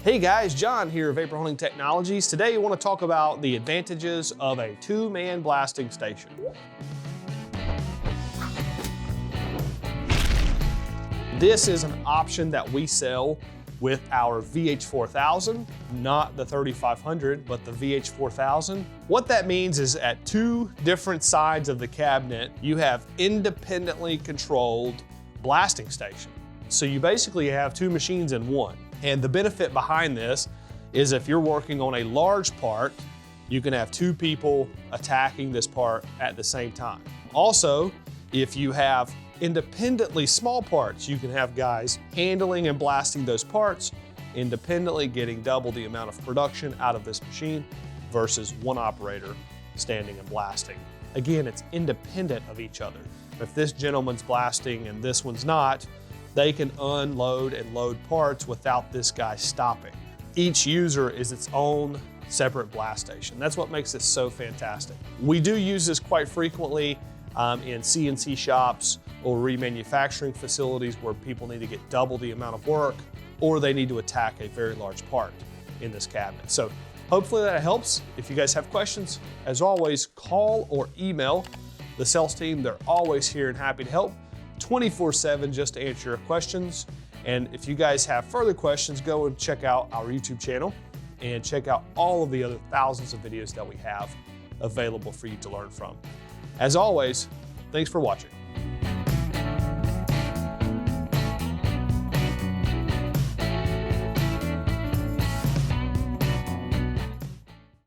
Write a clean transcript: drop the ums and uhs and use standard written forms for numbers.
Hey guys, John here of Vapor Hunting Technologies. Today I want to talk about the advantages of a two-man blasting station. This is an option that we sell with our VH4000, not the 3500, but the VH4000. What that means is at two different sides of the cabinet, you have independently controlled blasting station. So you basically have two machines in one. And the benefit behind this is if you're working on a large part, you can have two people attacking this part at the same time. Also, if you have independently small parts, you can have guys handling and blasting those parts independently, getting double the amount of production out of this machine versus one operator standing and blasting. Again, it's independent of each other. If this gentleman's blasting and this one's not, they can unload and load parts without this guy stopping. Each user is its own separate blast station. That's what makes this so fantastic. We do use this quite frequently in CNC shops or remanufacturing facilities where people need to get double the amount of work or they need to attack a very large part in this cabinet. So hopefully that helps. If you guys have questions, as always, call or email the sales team. They're always here and happy to help. 24/7 just to answer your questions. And if you guys have further questions, go and check out our YouTube channel and check out all of the other thousands of videos that we have available for you to learn from. As always, thanks for watching.